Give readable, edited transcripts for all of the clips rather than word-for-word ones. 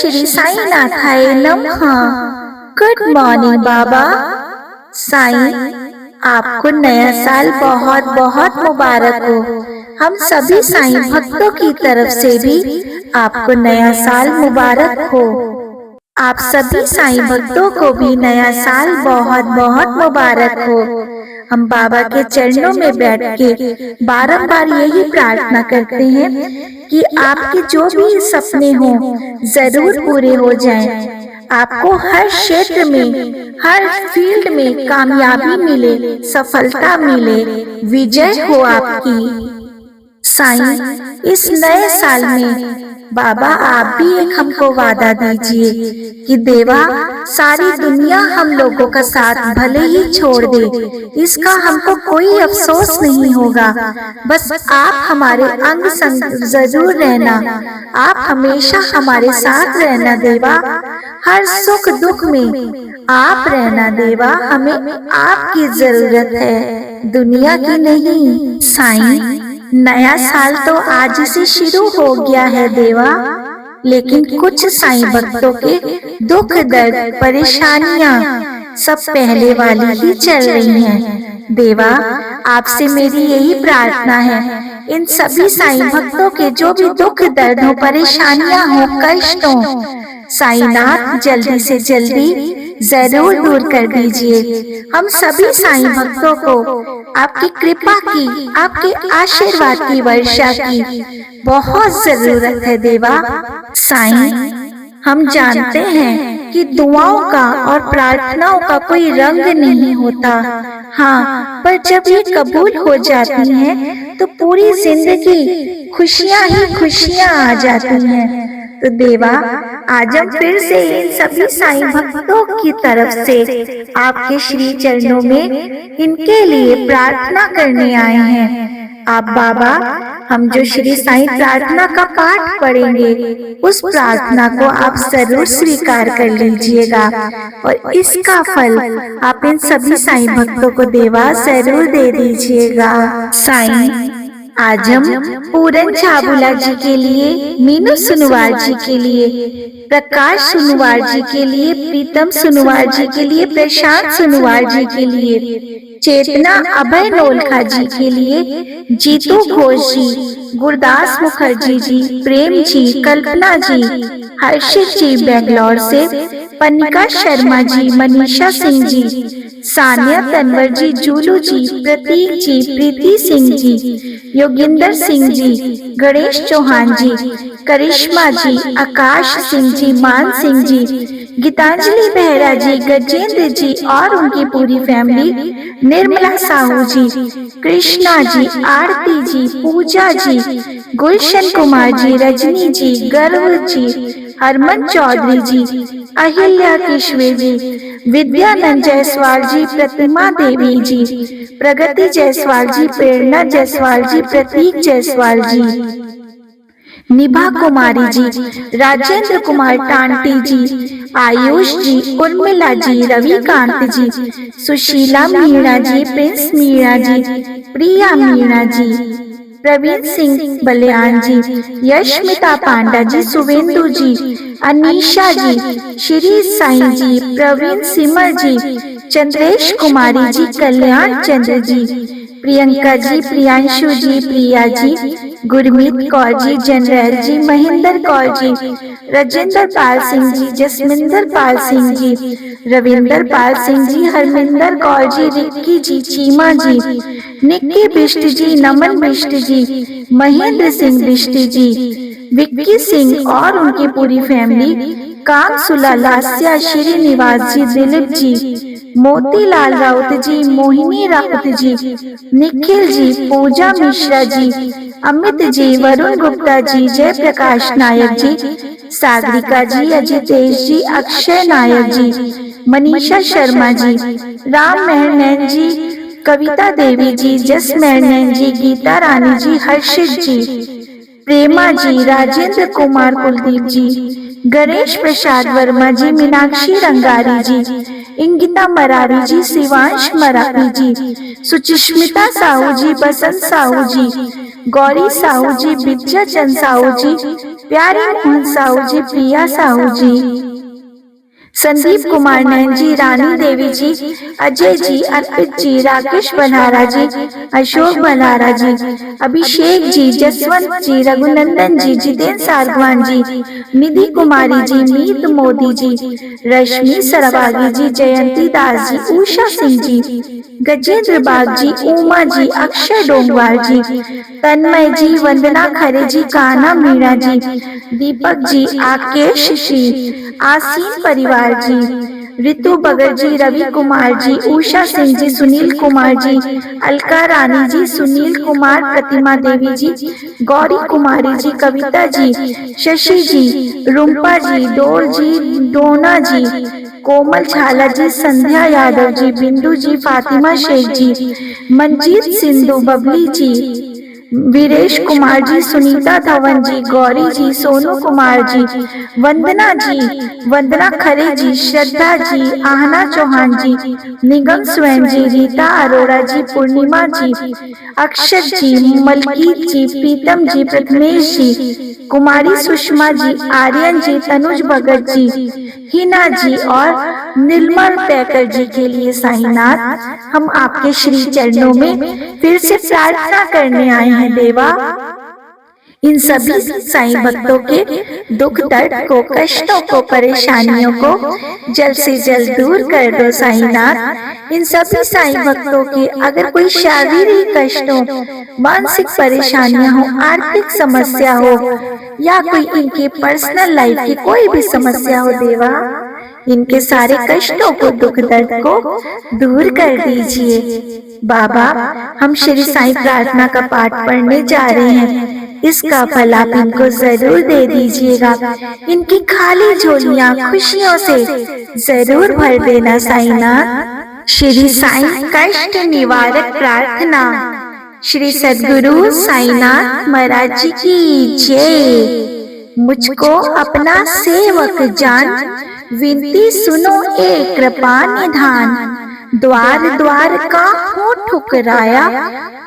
श्री साईनाथाय नमः। Good morning बाबा। साईं, आपको नया साल बहुत बहुत मुबारक हो। हम सभी साईं भक्तों की तरफ से भी आपको नया साल मुबारक हो। आप सभी साईं भक्तों को भी नया साल बहुत बहुत मुबारक हो। हम बाबा के चरणों में बैठ के बारंबार यही प्रार्थना करते हैं कि आपके जो भी सपने हों जरूर पूरे हो जाएं। आपको हर क्षेत्र में, हर फील्ड में कामयाबी मिले, सफलता मिले, विजय हो आपकी। साईं, इस नए साल में बाबा आप भी एक हमको वादा दीजिए कि देवा सारी दुनिया हम लोगों का साथ भले ही छोड़ दे, इसका हमको कोई अफसोस नहीं होगा। बस आप हमारे अंग संग जरूर रहना, आप हमेशा हमारे साथ रहना देवा। हर सुख दुख में आप रहना देवा। हमें आपकी जरूरत है, दुनिया की नहीं। साईं, नया साल तो आज से शुरू हो गया है देवा, लेकिन कुछ साईं भक्तों के दुख दर्द परेशानियां सब पहले वाली ही चल रही हैं। देवा, आपसे मेरी यही प्रार्थना है, इन सभी साईं भक्तों के जो भी दुख दर्द हो, परेशानियां हो, कष्ट हो, साईनाथ जल्दी से जल्दी जरूर दूर कर दीजिए। हम सभी साईं भक्तों को आपकी कृपा की, आपके आशीर्वाद की वर्षा की बहुत जरूरत है देवा। साईं, हम जानते हैं कि दुआओं का और प्रार्थनाओं का कोई रंग नहीं होता, हाँ, पर जब ये कबूल हो जाती हैं तो पूरी जिंदगी खुशियाँ ही खुशियाँ आ जाती हैं। तो देवा, आज हम फिर से इन सभी साईं भक्तों की तरफ से आपके श्री चरणों में इनके लिए प्रार्थना करने आए हैं। आप बाबा, हम जो श्री साईं प्रार्थना का पाठ पढ़ेंगे उस प्रार्थना को आप जरूर स्वीकार कर लीजिएगा और इसका फल आप इन सभी साईं भक्तों को देवा जरूर दे दीजिएगा। साईं, आज हम पूरन छाबुला जी के लिए, मीनू सुनवार जी के लिए, प्रकाश सुनवार जी के लिए, प्रीतम सुनवार जी के लिए, प्रशांत सुनवार जी के लिए, चेतना अभय नोलखा जी के लिए, जीतू घोष जी, गुरदास मुखर्जी जी, प्रेम जी, कल्पना जी, हर्षित जी बेंगलोर से, पनिका शर्मा जी, मनीषा सिंह जी, सानिया तनवर जी, जूलू जी, प्रतीक जी, प्रीति सिंह जी, योगिंदर सिंह जी, गणेश चौहान जी, करिश्मा जी, आकाश सिंह जी, मान सिंह जी, गीतांजलि बेहरा जी, गजेंद्र जी और उनकी पूरी फैमिली, निर्मला साहू जी, कृष्णा जी, आरती जी, पूजा जी, गुलशन कुमार जी, रजनी जी, गर्व जी, हरमन चौधरी जी, अहिल्या किश्वे जी, विद्यानंद जायसवाल जी, प्रतिमा देवी जी, प्रगति जायसवाल जी, प्रेरणा जायसवाल जी, प्रतीक जायसवाल जी, निभा कुमारी जी, राजेंद्र कुमार टांटी जी, आयुष जी, उर्मिला जी, रविकांत जी, सुशीला मीणा जी, प्रिंस मीणा जी, प्रिया मीणा जी, प्रवीण सिंह बलियान जी, यशमिता पांडा जी, सुवेंदु जी, अनीशा जी, श्री साईं जी, प्रवीण सिमर जी, चंद्रेश कुमारी जी, कल्याण चंद्र जी, प्रियंका जी, प्रियांशु जी, प्रिया जी, गुरमीत कौर जी, जनरैल जी, महेंद्र कौर जी, राजेंद्र पाल सिंह जी, जसमिंदर पाल सिंह जी, रविंदर पाल सिंह जी, हरमिंदर कौर जी, रिक्की जी, चीमा जी, निक्की बिष्ट जी, नमन बिष्ट जी, महेंद्र सिंह बिष्ट जी, विक्की सिंह और उनकी पूरी फैमिली, कामसुला लास्या, श्रीनिवास जी, दिलीप जी, मोतीलाल राउत जी, मोहिनी राउत जी, निखिल जी, पूजा मिश्रा जी, अमित जी, वरुण गुप्ता जी, जय प्रकाश नायक जी, सागरिका जी, अजितेश जी, अक्षय नायक जी, मनीषा शर्मा जी, राम मेहरनैन जी, कविता देवी जी, जस मेहरनैन जी, गीता रानी जी, हर्षित जी, प्रेमा जी, राजेंद्र कुमार कुलदीप जी, गणेश प्रसाद वर्मा जी, मीनाक्षी रंगारी जी, इंगिता मरारी जी, शिवांश मरारी जी, सुचिस्मिता साहू जी, बसंत साहू जी, गौरी साहू जी, विजय चंद साहू जी, प्यारी मोहन साहू जी, प्रिया साहू जी, संदीप कुमार नैन जी, रानी देवी जी, अजय जी, अर्पित जी, राकेश बल्हारा जी, अशोक बल्हारा जी, अभिषेक जी, जसवंत जी, रघुनंदन जी, जितेंद्र सारगवान जी, निधि कुमारी जी, मीत मोदी जी, रश्मि सरवागी जी, जयंती दास जी, उषा सिंह जी, गजेंद्र बाग जी, उमा जी, अक्षय डोंगवाल जी, तन्मय जी, वंदना खरे जी, कान्हा मीणा जी, दीपक जी, आकेश जी, आसीन परिवार जी, रितु बगर जी, रवि कुमार जी, उषा सिंह जी, सुनील कुमार जी, अलका रानी जी, सुनील कुमार, प्रतिमा देवी जी, गौरी कुमारी जी, कविता जी, शशि जी, रुम्पा जी, डोर जी, डोना जी, कोमल झाला जी, संध्या यादव जी, बिंदु जी, फातिमा शेख जी, मंजीत सिंधु, बबली जी, वीरेश कुमार जी, सुनीता धवन जी, गौरी जी, सोनू कुमार जी, वंदना जी, वंदना खरे जी, श्रद्धा जी, आहना चौहान जी, निगम स्वयं जी, रीता अरोड़ा जी, पूर्णिमा जी, अक्षत जी, मलकीत जी, प्रीतम जी, प्रथमेश जी, कुमारी सुषमा जी, आर्यन जी, तनुज भगत जी, हिना जी और निर्मल पैकर जी के लिए साईनाथ हम आपके श्री चरणों में फिर से प्रार्थना करने आए हैं देवा। इन सभी साईं भक्तों के दुख दर्द को, कष्टों को, परेशानियों को जल्द से जल्द दूर कर दो साईनाथ। इन सभी साईं भक्तों के अगर कोई शारीरिक कष्ट हो, मानसिक परेशानियां हो, आर्थिक समस्या हो या कोई इनके पर्सनल लाइफ की कोई भी समस्या हो देवा, इनके सारे कष्टों को, दुख दर्द को दूर कर दीजिए। बाबा, हम श्री साईं प्रार्थना का पाठ पढ़ने जा रहे हैं, इसका फल आप इनको जरूर दे दीजिएगा। इनकी खाली झोलियां खुशियों से जरूर भर देना साईनाथ। श्री साईं कष्ट निवारक प्रार्थना। श्री सद्गुरु साईनाथ महाराज जी की जय। मुझको अपना सेवक जान, विनती सुनो एक कृपा निधान। द्वार द्वार का हो ठुकराया,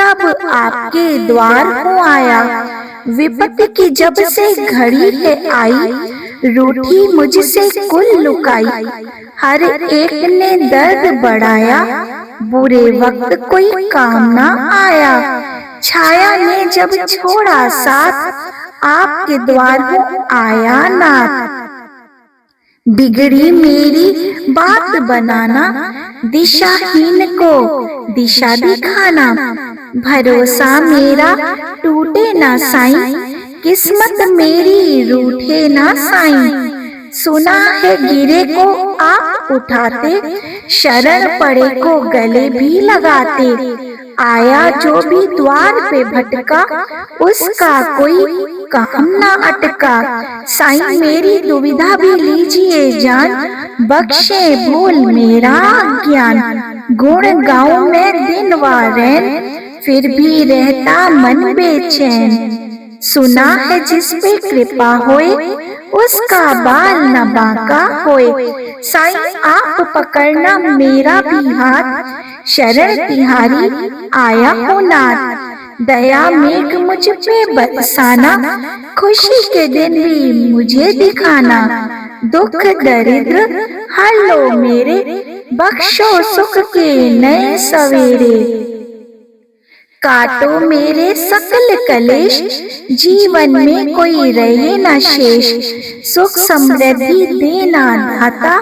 तब आपके द्वार हो आया। विपत्ति की जब से घड़ी है आई, रूठी मुझसे कुल लुकाई। हर एक ने दर्द बढ़ाया, बुरे वक्त कोई काम ना आया। छाया ने जब छोड़ा साथ, आपके द्वार हो आया नाथ। बिगड़ी मेरी बात बनाना, दिशाहीन को दिशा दिखाना। भरोसा मेरा टूटे ना साईं, किस्मत मेरी रूठे ना साईं। सुना है गिरे को आप उठाते, शरण पड़े को गले भी लगाते। आया जो भी द्वार पे भटका, उसका कोई काम ना अटका। साईं मेरी दुविधा भी लीजिए जान, बख्शे भूल मेरा ज्ञान। गुण गाऊं मैं दिन व रैन, फिर भी रहता मन बेचैन। सुना है जिस पे कृपा होए, उसका बाल न बांका होए। साईं आप पकड़ना मेरा भी हाथ, शरण तिहारी आया हो नाथ। दया मेघ मुझ पे बरसाना, खुशी के दिन भी मुझे दिखाना। दुख दरिद्र हर लो मेरे, बख्शो सुख के नए सवेरे। काटो मेरे सकल कलेश, जीवन में कोई रहे न शेष। सुख समृद्धि देना दाता,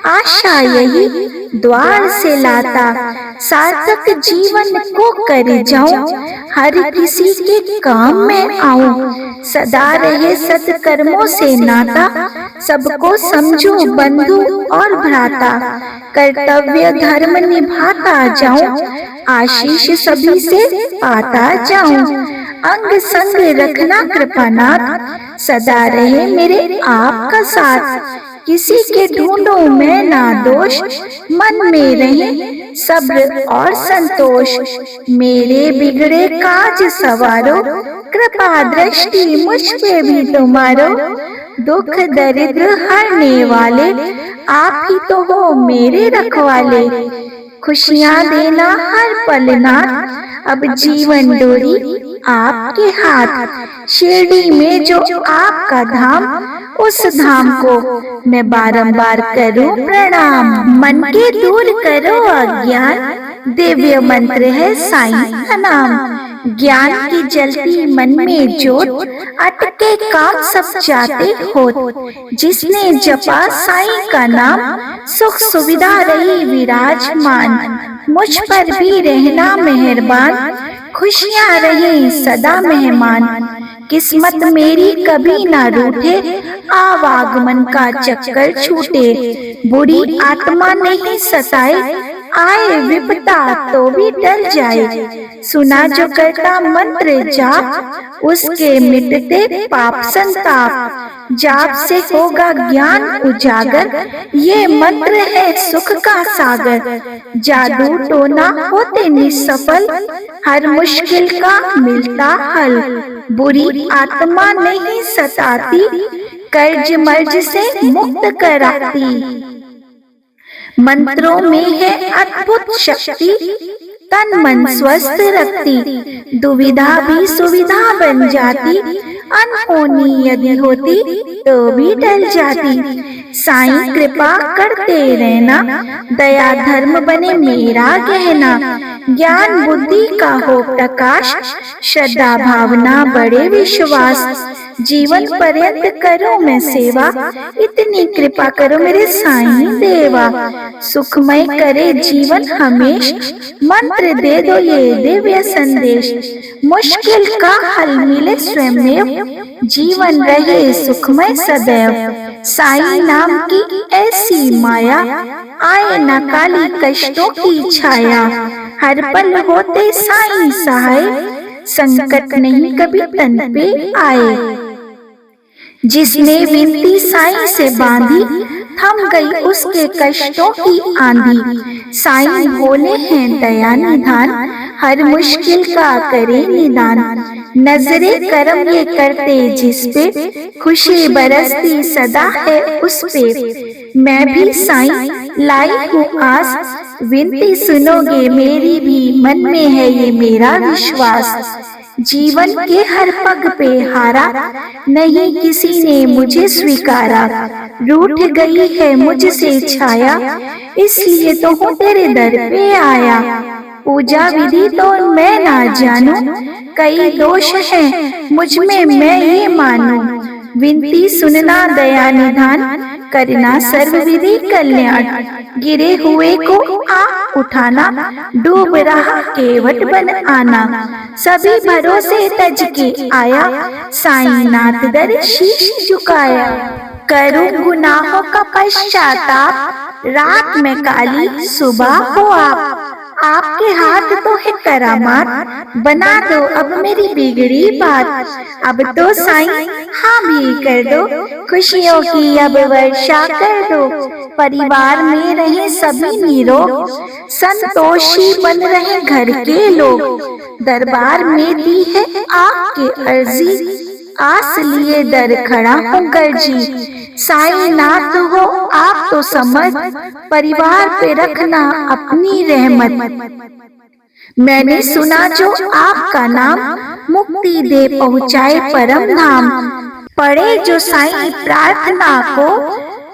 आशा यही द्वार से लाता। सार्थक जीवन को कर जाऊं, हर किसी के काम में आऊं। सदा रहे सत्कर्मों से नाता, सबको समझूं बंधु और भ्राता। कर्तव्य धर्म निभाता जाऊं, आशीष सभी से पाता जाऊं। अंग संग रखना कृपानाथ, सदा रहे मेरे आपका साथ। किसी के ढूंढो मैं ना दोष, मन में रहे सब्र और संतोष। मेरे बिगड़े काज सवारो, कृपा दृष्टि मुझ पे भी तुम्हारो। दुख दरिद्र हरने वाले, आप ही तो हो मेरे रखवाले। खुशियाँ देना हर पल नाथ, अब जीवन डोरी आपके हाथ। शिरडी में जो आपका धाम, उस धाम को मैं बारंबार करूं प्रणाम। मन के दूर करो अज्ञान, दिव्य मंत्र है साईं का नाम। ज्ञान की जलती मन में जोत, अटके काम सब जाते होत। जिसने जपा साईं का नाम, सुख सुविधा रही विराजमान। मुझ पर भी रहना मेहरबान, खुशियाँ रही सदा मेहमान। किस्मत मेरी कभी ना रूठे, आवागमन का चक्कर छूटे। बुरी आत्मा नहीं सताए, आए विपदा तो भी टल जाए। सुना जो करता मंत्र जाप, उसके मिटते पाप संताप। जाप से होगा ज्ञान उजागर, ये मंत्र है सुख का सागर। जादू टोना होते निसफल, हर मुश्किल का मिलता हल। बुरी आत्मा नहीं सताती, कर्ज मर्ज से मुक्त कराती। मंत्रों में है अद्भुत शक्ति, तन मन स्वस्थ रखती। दुविधा भी सुविधा बन जाती, अनहोनी यदि होती तो भी टल जाती। साईं कृपा करते रहना, दया धर्म बने मेरा गहना। ज्ञान बुद्धि का हो प्रकाश, श्रद्धा भावना बड़े विश्वास। जीवन पर्यंत करो मैं सेवा, इतनी कृपा करो मेरे साईं देवा। सुखमय करे जीवन हमेश, मंत्र दे दो ये दिव्य संदेश। मुश्किल का हल मिले स्वयं, जीवन रहे सुखमय सदैव। साईं नाम की ऐसी माया, आए न काली कष्टों की छाया। हर पल होते साईं सहाय, संकट नहीं कभी तन पे आए। जिसने विनती साईं से बांधी, थम गई उसके कष्टों की आंधी। साईं भोले हैं दया निधान, हर मुश्किल का करे निदान। नजरे करम ये करते जिस पे, खुशी बरसती सदा है उस पे। मैं भी साईं लाई हूँ आस, विनती सुनोगे मेरी भी, मन में है ये मेरा विश्वास। जीवन के हर पग पे हारा, नहीं किसी ने मुझे स्वीकारा। रूठ गई है मुझसे छाया, इसलिए तो हूँ तेरे दर पे आया। पूजा विधि तो मैं ना जानूं, कई दोष हैं मुझ में मैं ये मानूं। विनती सुनना दया निधान, करना सर्व विधि कल्याण। गिरे हुए को आ उठाना, डूब रहा केवट बन आना। सभी भरोसे तज के आया, साईं नाथ दर शीश झुकाया। करूं गुनाहों का पश्चाताप, रात में काली सुबह हो आप। आपके हाथ तो है करामात, बना दो अब मेरी बिगड़ी बात। अब तो साईं हाँ भी कर दो, खुशियों की अब वर्षा कर दो। परिवार में रहे सभी निरोग, संतोषी बन रहे घर के लोग। दरबार में दी है आपके अर्जी, आस लिए दर खड़ा हूँ गर्जी। साईं नाथ हो आप तो समझ, परिवार पे रखना अपनी रहमत। मैंने सुना जो आपका नाम, मुक्ति दे पहुँचाए परम धाम। पढ़े जो साईं प्रार्थना को,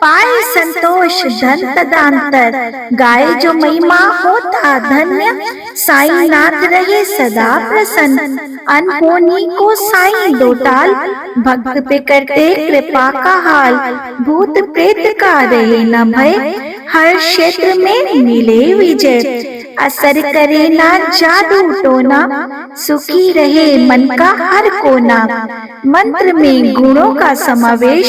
पाए संतोष धन तदांतर। गाए जो महिमा होता धन्य, साईं नाथ रहे सदा प्रसन्न। अनहोनी को साईं दो टाल, भक्त पे करते कृपा का हाल। भूत प्रेत का रहे न भय, हर क्षेत्र में मिले विजय। असर करे ना जादू टोना, सुखी रहे मन का हर कोना। मंत्र में गुणों का समावेश,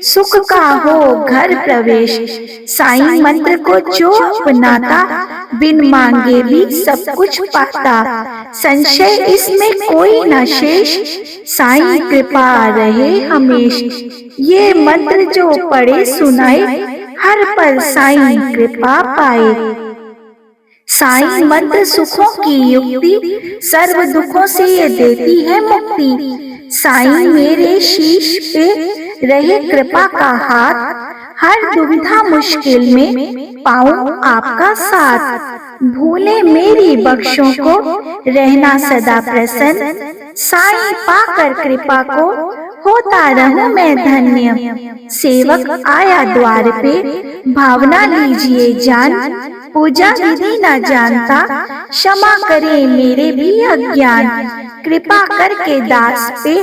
सुख का हो घर प्रवेश। साईं मंत्र को जो अपनाता, बिन मांगे भी सब कुछ पाता। संशय इसमें कोई न शेष, साईं कृपा रहे हमेश। ये मंत्र जो पढ़े सुनाए, हर पल साईं कृपा पाए। साईं मंत्र सुखों की युक्ति, सर्व दुखों से ये देती है मुक्ति। साईं मेरे शीश पे रहे कृपा का हाथ, हर दुविधा मुश्किल में पाऊं आपका साथ। भूले मेरी बख्शों को, रहना सदा प्रसन्न। साईं पाकर कृपा को, होता रहूं मैं धन्य। सेवक आया द्वार पे, भावना लीजिए जान। पूजा विधि न जानता, क्षमा करे मेरे भी अज्ञान। कृपा करके दास पे,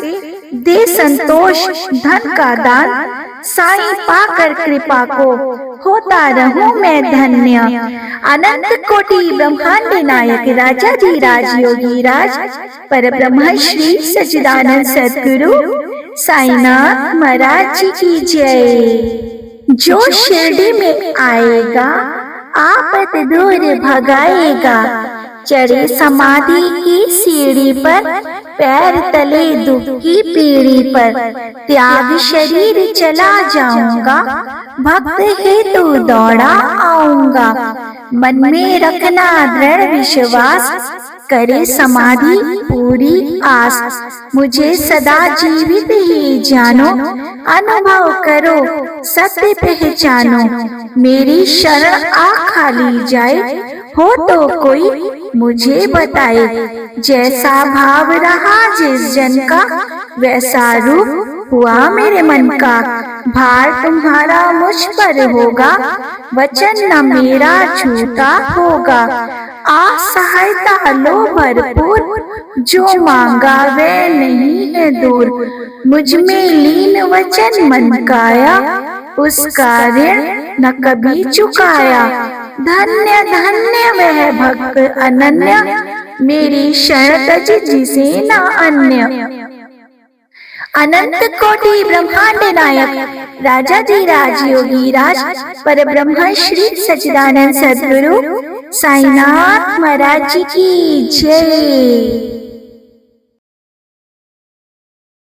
दे संतोष धन का दान। साईं पाकर कृपा को, होता रहूं मैं धन्य। अनंत कोटि ब्रह्मांड नायक राजा जी राज योगी राज, पर ब्रह्म श्री सच्चिदानंद सद्गुरु साईनाथ महाराज जी की जय। जो शिरडी में आएगा, आपत दूर भगाएगा। चढ़े समाधि की सीढ़ी पर, पैर तले दुख की पीढ़ी पर। त्याग शरीर चला जाऊंगा, भक्त हेतु दौड़ा आऊंगा। मन में रखना दृढ़ विश्वास, करे समाधि पूरी आस। मुझे सदा जीवित ही जानो, अनुभव करो सत्य पहचानो। मेरी शरण आ खाली जाए, हो तो कोई मुझे बताए। जैसा भाव रहा जिस जन का, वैसा रूप हुआ मेरे मन का। भार तुम्हारा मुझ पर होगा, वचन न मेरा झूठा होगा। आ सहायता लो भरपूर, जो मांगा वह नहीं है दूर। मुझ में लीन वचन मन काया, उसका ऋण न कभी चुकाया। धन्य धन्य वह भक्त अनन्य, मेरी शरण तज जिसे न अन्य। अनंत कोटि ब्रह्मांड नायक राजा जी राज योगी राज, पर ब्रह्म श्री सच्चिदानंद सद्गुरु साईनाथ महाराज जी की जय।